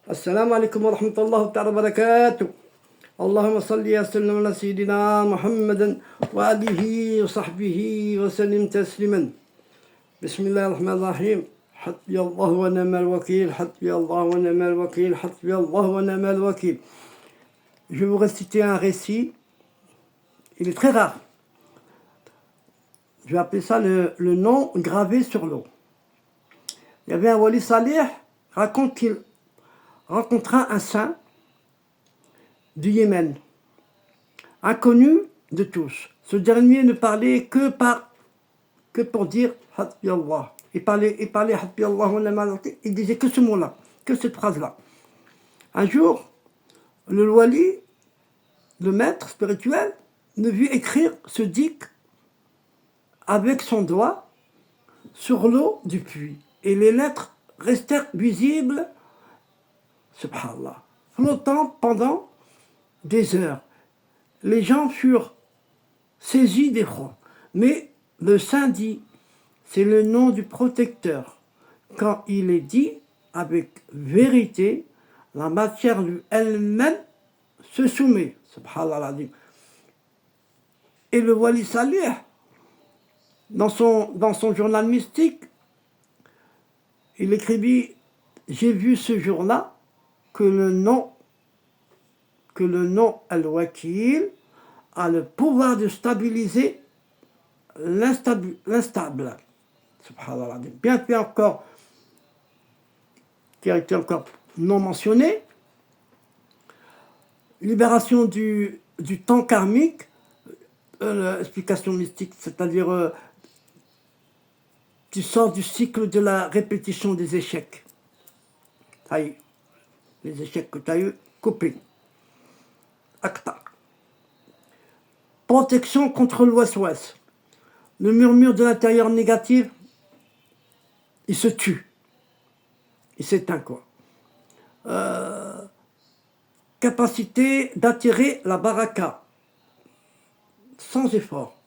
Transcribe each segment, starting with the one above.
السلام عليكم ورحمة الله تعالى وبركاته. اللهم صل وسلم على سيدنا محمد وآله وصحبه وسلم تسليما. بسم الله الرحمن الرحيم. حسبي الله ونعم الوكيل، حسبي الله ونعم الوكيل، حسبي الله ونعم الوكيل. Je vais vous réciter un récit. Il est très rare. Je vais appeler ça le nom gravé sur l'eau. Il y avait un wali salih, raconte qu'il rencontra un saint du Yémen, inconnu de tous. Ce dernier ne parlait que pour dire Hasbi Allah. Il parlait Hasbi Allah wa ni'mal wakeel. Il disait que ce mot-là, que cette phrase-là. Un jour, le wali, le maître spirituel, ne vit écrire ce dik avec son doigt sur l'eau du puits. Et les lettres restèrent visibles, subhanallah, flottant pendant des heures. Les gens furent saisis d'effroi. Mais le saint dit, c'est le nom du protecteur. Quand il est dit avec vérité, la matière elle-même se soumet. Subhanallah. Et le wali salih, dans son journal mystique, il écrivit, j'ai vu ce jour-là que le nom Al-Wakil a le pouvoir de stabiliser l'instable. Subhanallah. Bien fait encore, qui a été encore non mentionné, libération du temps karmique, l'explication mystique, c'est-à-dire tu sors du cycle de la répétition des échecs. Ça y est, les échecs que tu as eu, coupés. Acta. Protection contre le waswas. Le murmure de l'intérieur négatif, il se tue. Il s'éteint, quoi. Capacité d'attirer la baraka sans effort.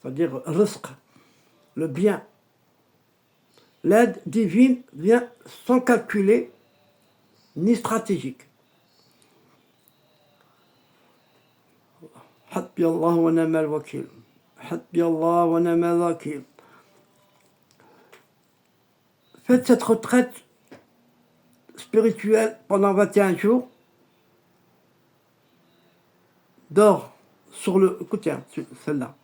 C'est-à-dire rizq, le bien. L'aide divine vient sans calculer ni stratégique. Hasbi Allah wa ni'mal wakeel. Hasbi Allah wa ni'mal wakeel. Faites cette retraite spirituelle pendant 21 jours. Dors sur le... Écoutez, celle-là.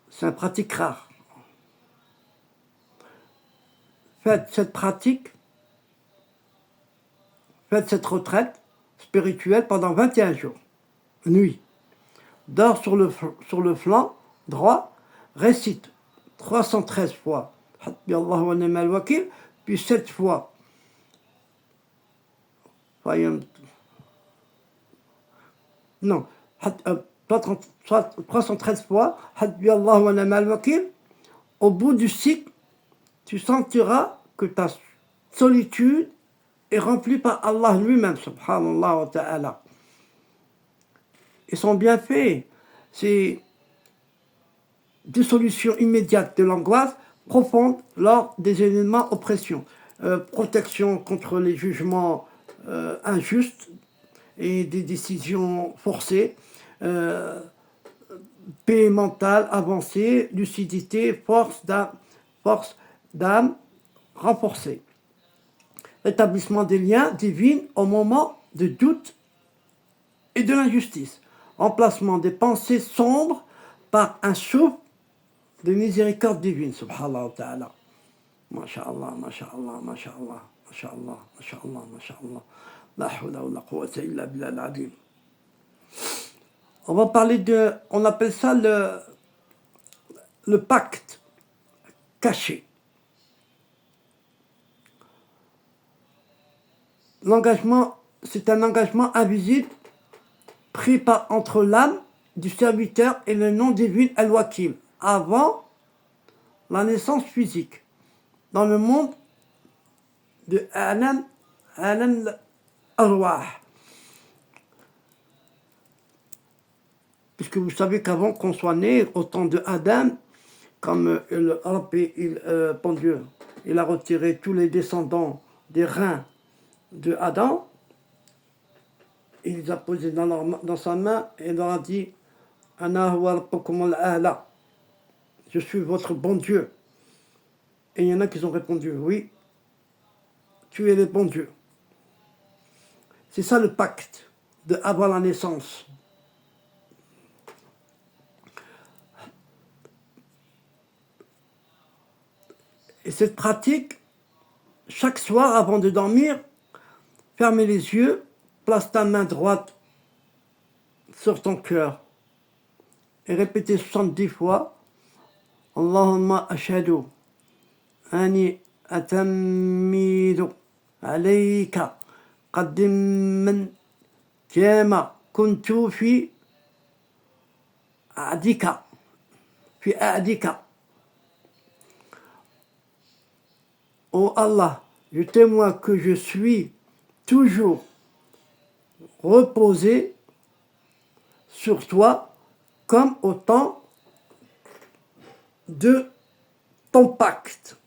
C'est une pratique rare. Faites cette pratique, faites cette retraite spirituelle pendant 21 jours, nuit. Dors sur le flanc droit, récite 313 fois Hasbi Allah wa ni'mal wakeel, puis 7 fois. Non, 313 fois Hasbi Allah wa ni'mal wakeel. Au bout du cycle, tu sentiras que ta solitude est remplie par Allah lui-même, subhanallah wa ta'ala. Et son bienfait, c'est dissolution immédiate de l'angoisse profonde lors des événements oppression, protection contre les jugements injustes et des décisions forcées, paix mentale avancée, lucidité, force d'âme renforcée. Rétablissement des liens divins au moment de doute et de l'injustice. Remplacement des pensées sombres par un souffle de miséricorde divine. Subhanallah wa ta'ala. MashaAllah, MashaAllah, MashaAllah, MashaAllah, MashaAllah, MashaAllah. La hawla wa la quwwata illa billah al-azim. On va parler on appelle ça le pacte caché. L'engagement, c'est un engagement invisible pris entre l'âme du serviteur et le nom divin Al-Wakil, avant la naissance physique, dans le monde de Alam al-Arwah. Puisque vous savez qu'avant qu'on soit né, au temps de Adam, comme le Rabbi, bon Dieu, il a retiré tous les descendants des reins de Adam, il les a posés dans sa main et il leur a dit Ana huwa rabbukum al-a'la. Je suis votre bon Dieu. Et il y en a qui ont répondu oui, tu es le bon Dieu. C'est ça le pacte de avant la naissance. Et cette pratique, chaque soir avant de dormir, fermez les yeux, place ta main droite sur ton cœur et répétez 70 fois Allahumma ashhadu ani atamidu alayka qaddiman kama kuntu fi a'dika fi a'dika. Oh Allah, je témoigne que je suis toujours reposé sur toi comme au temps de ton pacte.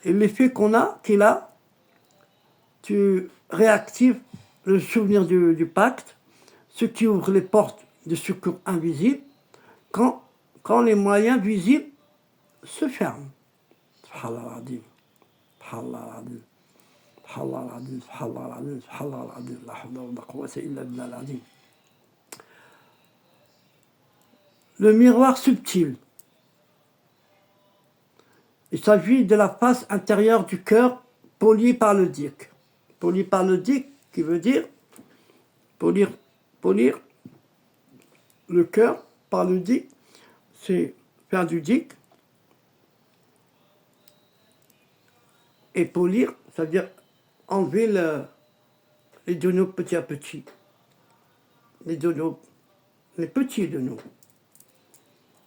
Et l'effet qu'il a, tu réactives le souvenir du pacte, ce qui ouvre les portes de secours invisibles quand les moyens visibles se ferment. Subhanallah al-Azim. Subhanallah al-Azim. Subhanallah al-Azim. Subhanallah al-Azim. Subhanallah al-Azim. La hawla wa la quwwata illa billah al-Azim. Le miroir subtil. Il s'agit de la face intérieure du cœur polie par le dik. Polie par le dik, qui veut dire polir le cœur par le dik, c'est faire du dik. Et polir, ça veut dire enlever les donops petit à petit. Les donops, les petits donops.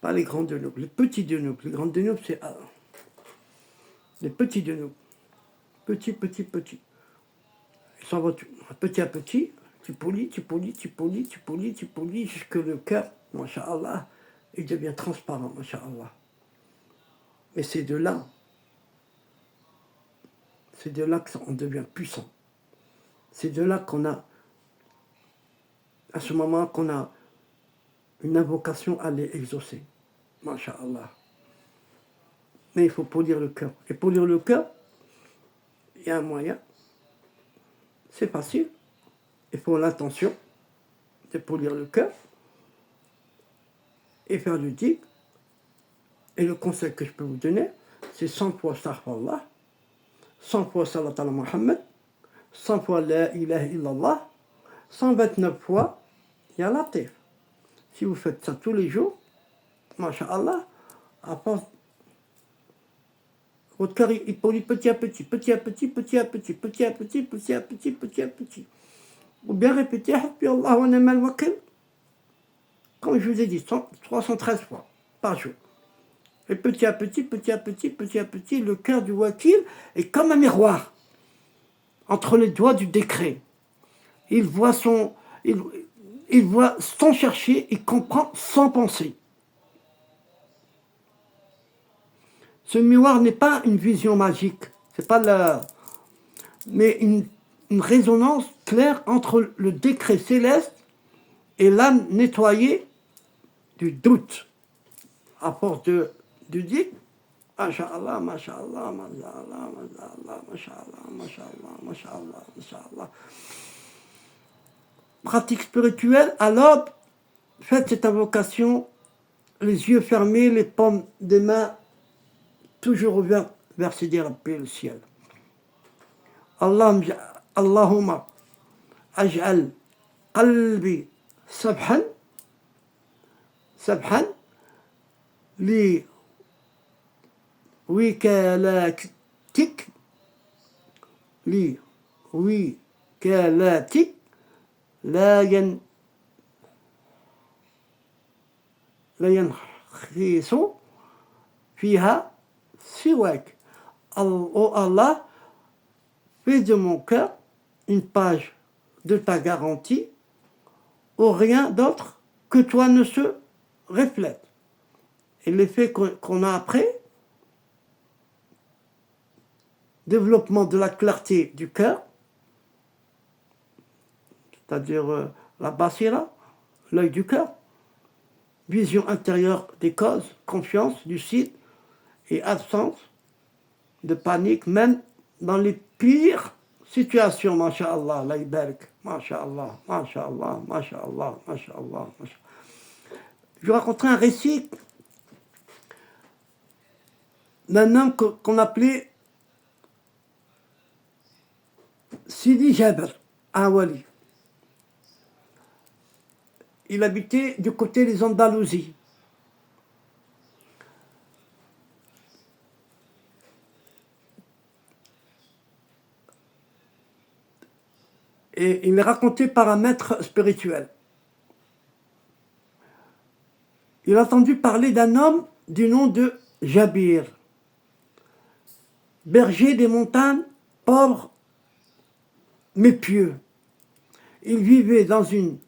Pas les grands donops, les petits donops. Les grands donops, c'est les petits donops. Petits. Ils s'en vont petit à petit. Tu polis, jusque le cœur, masha'Allah, il devient transparent, masha'Allah. Et c'est de là qu'on devient puissant. C'est de là qu'on a, à ce moment qu'on a une invocation à les exaucer. Masha'Allah. Mais il faut polir le cœur. Et polir le cœur, il y a un moyen. C'est facile. Il faut l'intention de polir le cœur et faire du dik. Et le conseil que je peux vous donner, c'est 100 fois astaghfirullah, 100 fois salat ala Muhammad, 100 fois la ilaha illallah, 129 fois ya latif. Si vous faites ça tous les jours, masha'Allah, à force, votre cœur il polie petit à petit. Ou bien répéter Hasbi Allah wa ni'mal wakil, comme je vous ai dit, 313 fois par jour. Et petit à petit, le cœur du wakil est comme un miroir entre les doigts du décret. Il voit sans chercher, il comprend sans penser. Ce miroir n'est pas une vision magique, c'est pas mais une résonance claire entre le décret céleste et l'âme nettoyée du doute. À force du dit, masha'Allah, pratique spirituelle, alors faites cette invocation, les yeux fermés, les paumes des mains toujours ouvertes vers Sidi Rabbi le ciel. Allahumma aj'al qalbi sabhan li wikalatik la ينخيص فيها siwak. Oh Allah, fais de mon cœur une page de ta garantie où rien d'autre que toi ne se reflète. et l'effet qu'on a après, développement de la clarté du cœur, c'est-à-dire la basira, l'œil du cœur, vision intérieure des causes, confiance, lucide et absence de panique, même dans les pires situations, masha'Allah, la ibarak, masha'Allah, masha'Allah, masha'Allah, masha'Allah, masha'Allah. Je raconterai un récit d'un homme qu'on appelait Sidi Jabr, un wali. Il habitait du côté des Andalousies. Et il est raconté par un maître spirituel. Il a entendu parler d'un homme du nom de Jabir, berger des montagnes, pauvre mais pieux. Il vivait dans une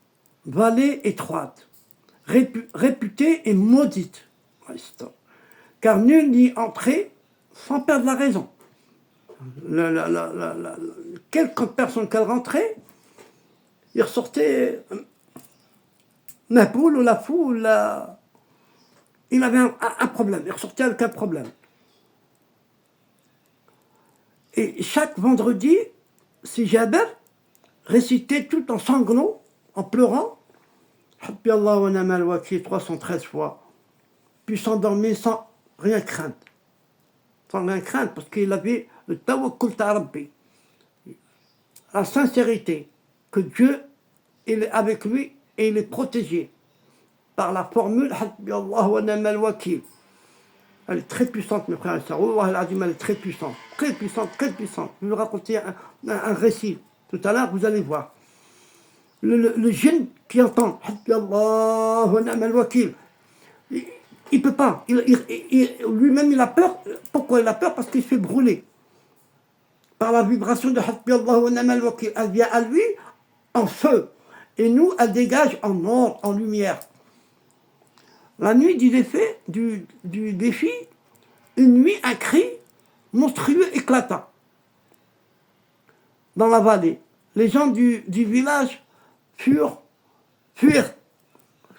vallée étroite, réputée et maudite, car nul n'y entrait sans perdre la raison. Quelques personnes qu'elle rentrait, il ressortait la poule ou la fou, il avait un problème, il ressortait avec un problème. Et chaque vendredi, si Jabir récitait tout en sanglots, en pleurant, Hasbi Allah wa ni'mal wakil 313 fois, puis s'endormir sans rien craindre. Sans rien craindre, parce qu'il avait le tawakkul ta Rabbi, la sincérité, que Dieu il est avec lui et il est protégé par la formule Hasbi Allah wa ni'mal wakil. Elle est très puissante, mes frères et sœurs. Elle est très puissante, très puissante, très puissante. Je vais vous raconter un récit. Tout à l'heure, vous allez voir. Le djinn qui entend Hasbi Allah wa ni'mal wakil, il ne peut pas. Lui-même, il a peur. Pourquoi il a peur? Parce qu'il se fait brûler par la vibration de Hasbi Allah wa ni'mal wakil. Elle vient à lui en feu. Et nous, elle dégage en or, en lumière. La nuit du défi, une nuit, un cri monstrueux éclata dans la vallée. Les gens du village fuirent.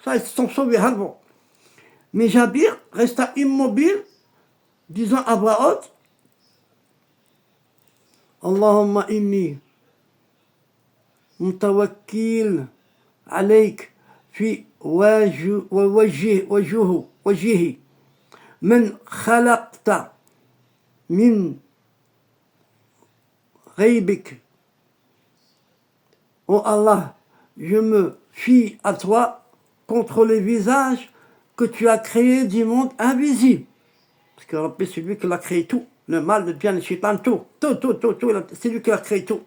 Ça, ils se sont sauvés avant. Mais Jabir resta immobile, disant à voix haute, Allahumma inni mutawakkil alayk fi wajhihi من خلقت من غيبك. Oh Allah, je me fie à toi contre les visages que tu as créés du monde invisible. Parce que Rabbi, c'est lui qui a créé tout. Le mal, le bien, le shaitan, tout. C'est lui qui a créé tout.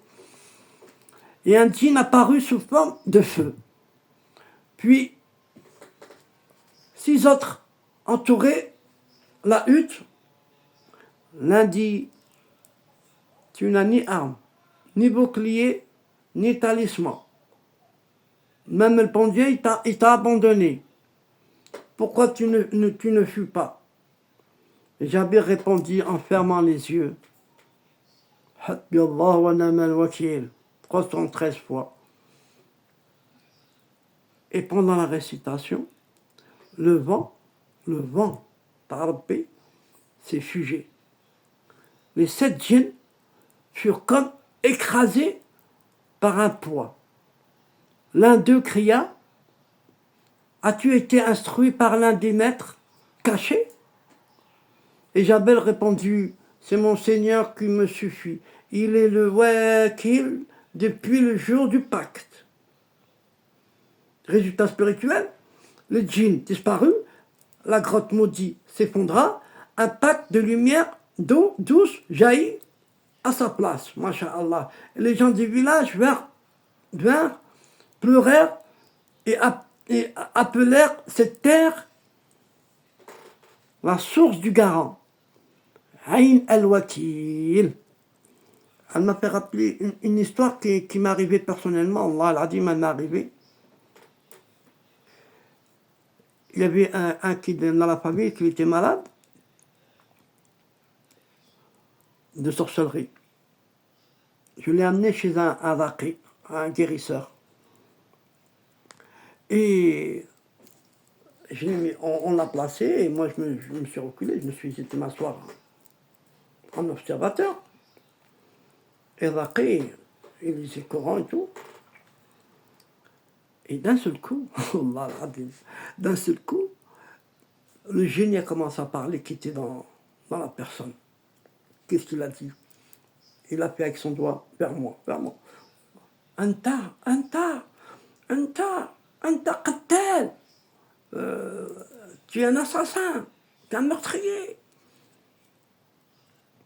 Et un djinn apparut sous forme de feu. Puis, 6 autres entouraient la hutte. L'un dit, tu n'as ni arme, ni bouclier, ni talisman. Même le bon Dieu, il t'a abandonné. Pourquoi tu ne fuis pas? Et Jabir répondit en fermant les yeux. Hasbi Allah wa ni'mal wakil 313 fois. Et pendant la récitation, le vent, par Rabbi, s'est figé. Les 7 djinns furent comme écrasés par un poids. L'un d'eux cria, as-tu été instruit par l'un des maîtres cachés? Et Jabir répondit, c'est mon Seigneur qui me suffit. Il est le wakil depuis le jour du pacte. Résultat spirituel, le djinn disparut, la grotte maudite s'effondra, un pacte de lumière, d'eau douce jaillit à sa place, masha'Allah. Et les gens du village vinrent, pleurèrent et appelèrent cette terre la source du garant. Ayn al-Wakil. Elle m'a fait rappeler une histoire qui m'est arrivée personnellement. Allah al-Adim, elle m'est arrivée. il y avait un qui dans la famille qui était malade de sorcellerie. Je l'ai amené chez un raqi, un guérisseur. Et on l'a placé, et moi je me suis reculé, je me suis été m'asseoir en observateur. Et le raqi, il lisait le Coran et tout. Et d'un seul coup, Allah al-Adim, d'un seul coup, le génie a commencé à parler qui était dans la personne. Qu'est-ce qu'il a dit? Il a fait avec son doigt vers moi, vers moi. Anta, anta, anta, anta qattal. Tu es un assassin, tu es un meurtrier.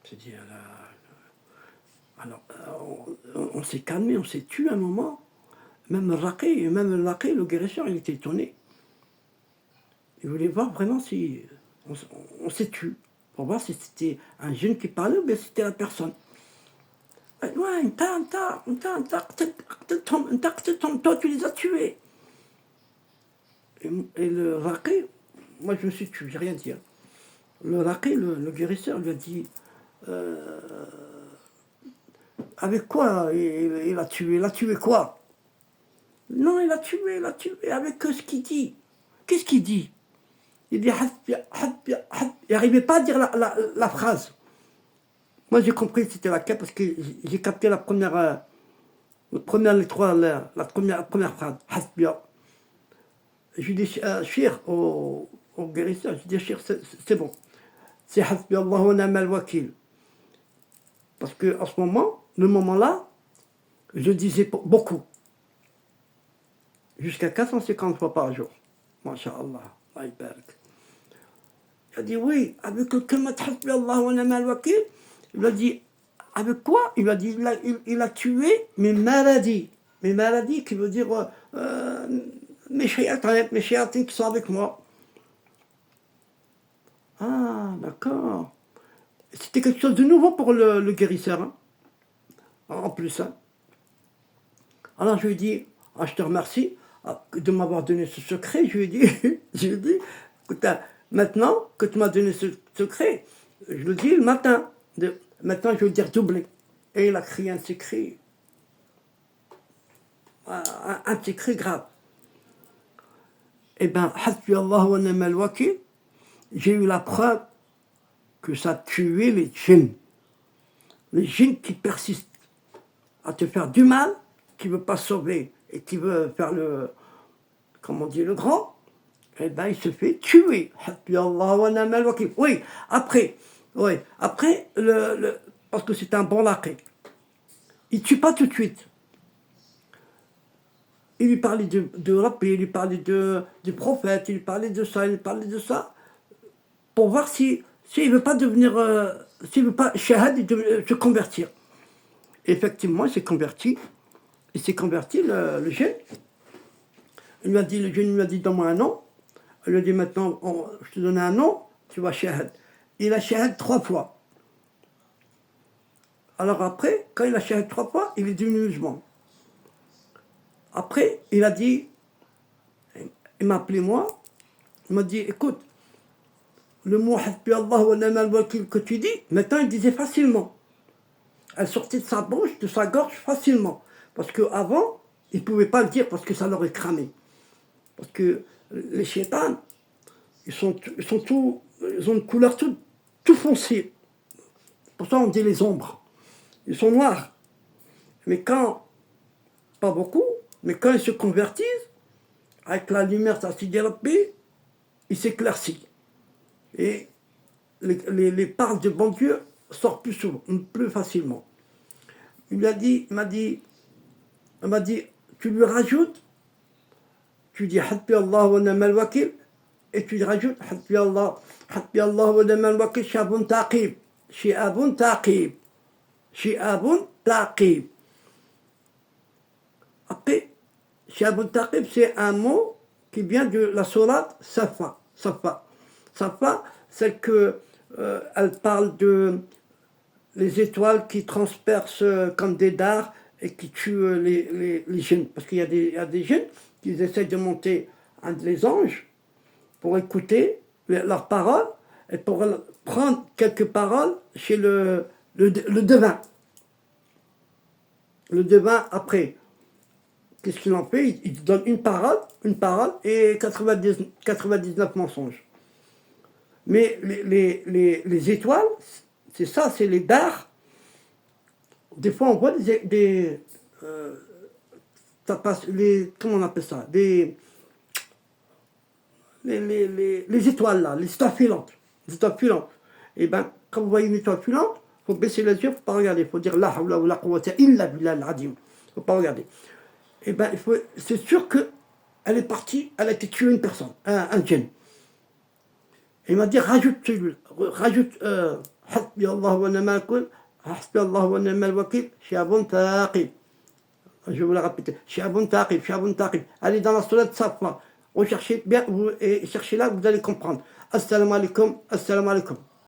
J'ai dit, alors, on s'est calmé, on s'est tué un moment. Même le raqi, le guérisseur, il était étonné. Il voulait voir vraiment si on s'est tué, pour voir si c'était un jeune qui parlait ou bien si c'était la personne. Ouais, toi tu les as tués. Et le raqi, moi je me suis tué, j'ai rien dit. Le raqi, le guérisseur, lui a dit avec quoi il a tué? Il a tué quoi? Non, il a tué avec ce qu'il dit. Qu'est-ce qu'il dit? Il dit il n'arrivait pas à dire la phrase. Moi j'ai compris que c'était laquelle parce que j'ai capté la première phrase. Je dis Cheikh au guérisseur, je dis Cheikh, c'est bon. C'est Hasbi Allah wa ni'mal wakil. Parce que en ce moment, le moment-là, je disais beaucoup. Jusqu'à 450 fois par jour. Masha'Allah. Allah barak. Il a dit oui, avec le kamat Hasbi Allah wa ni'mal wakil. Il a dit avec quoi? Il a dit il a tué mes maladies. Mes maladies qui veut dire mes chéatines qui sont avec moi. Ah, d'accord. C'était quelque chose de nouveau pour le guérisseur, hein, en plus. Hein. Alors je lui ai dit, je te remercie de m'avoir donné ce secret. Je lui ai dit, écoute, maintenant que tu m'as donné ce secret, je le dis le matin. Maintenant, je vais le dire doublé. Et il a crié un petit cri. Un petit cri grave. Eh bien, Hasbi Allah wa ni'mal wakil, j'ai eu la preuve que ça tuait les djinns. Les djinns qui persistent à te faire du mal, qui ne veut pas sauver et qui veut faire le grand, eh bien il se fait tuer. Hasbi Allah wa ni'mal wakil. Oui, après, parce que c'est un bon laqi. Il ne tue pas tout de suite. Il lui parlait de Rabbi, il lui parlait du prophète, il lui parlait de ça, pour voir s'il ne veut pas devenir, s'il ne veut pas shahad et se convertir. Et effectivement, il s'est converti. Le jeune. Le jeune lui a dit, donne-moi un nom. Il lui a dit, maintenant, je te donne un nom, tu vas shahad. Il a shahad 3 fois. Alors après, quand il a shahad 3 fois, il est devenu musulman. Après, il a dit, il m'a appelé moi, il m'a dit, écoute, le mot Hasbi Allah wa ni'mal wakil que tu dis, maintenant il disait facilement. Elle sortait de sa bouche, de sa gorge facilement. Parce qu'avant, il ne pouvait pas le dire parce que ça l'aurait cramé. Parce que les chétans, ils ont une couleur tout foncée. Pour ça on dit les ombres. Ils sont noirs. Mais quand, pas beaucoup, mais quand ils se convertissent, avec la lumière de Sidi Rabbi, ils s'éclaircissent. Et les paroles de bon Dieu sortent plus souvent, plus facilement. Il m'a dit, tu lui rajoutes, tu dis Hasbi Allah wa ni'mal wakil, et tu lui rajoutes Hasbi Allah wa ni'mal wakil, shi'abun taqib. Shi'abun taqib. Shi'abun taqib. Après, shi'abun taqib, c'est un mot qui vient de la sourate Safa. Safa, c'est que elle parle de les étoiles qui transpercent comme des dards et qui tuent les jeunes. Parce qu'il y a des jeunes qui essaient de monter un des anges pour écouter leurs paroles et pour prendre quelques paroles chez le devin. Le devin, après, qu'est-ce qu'il en fait? Il donne une parole et 99 mensonges. Mais les étoiles, c'est ça, c'est les dards. Des fois, on voit ça passe, comment on appelle ça? Les étoiles, là, les étoiles filantes. Les étoiles filantes. Et bien, quand vous voyez une étoile filante, il faut baisser les yeux, il ne faut pas regarder. Il faut dire la hawla wa la quwwata illa billah al-adim. Il ne faut pas regarder. Et bien, c'est sûr qu'elle est partie, elle a été tuée une personne, un djinn. Il m'a dit, rajoute Hasbi Allah wa ni'mal wakil, Hasbi Allah wa ni'mal wakil, Shi'abun Taqib. Je vais vous la répéter. Shi'abun Taqib, Shi'abun Taqib. Allez dans la sourate Safa. Recherchez bien et cherchez là, vous allez comprendre. Assalamu alaikum, assalamu alaikum.